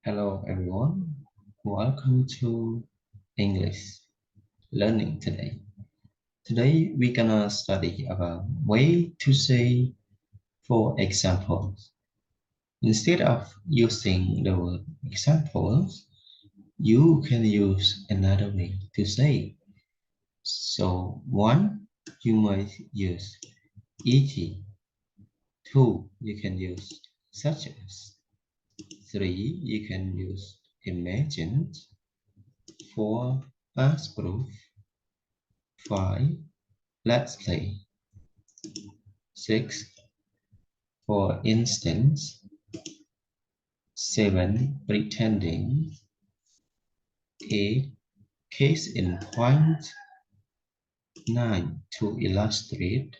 Hello everyone, welcome to English learning today. Today we're gonna study about way to say for examples. Instead of using the word examples, you can use another way to say. So one, you might use e.g. Two, you can use such as. Three, you can use imagine. Four, past proof. 5. Let's play. 6. For instance. 7. Pretending. 8. Case in point. 9. To illustrate.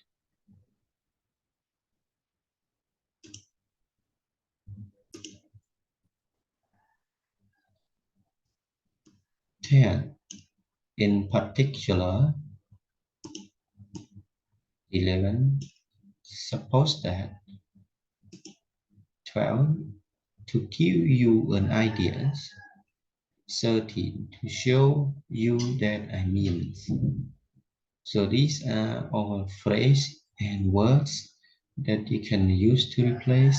10. In particular. 11. Suppose that. 12. To give you an idea. 13. To show you that I mean. So these are all phrases and words that you can use to replace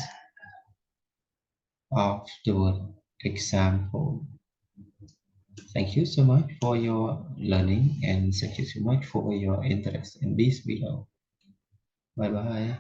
of the word example. Thank you so much for your learning and thank you so much for your interest in this video. Bye bye.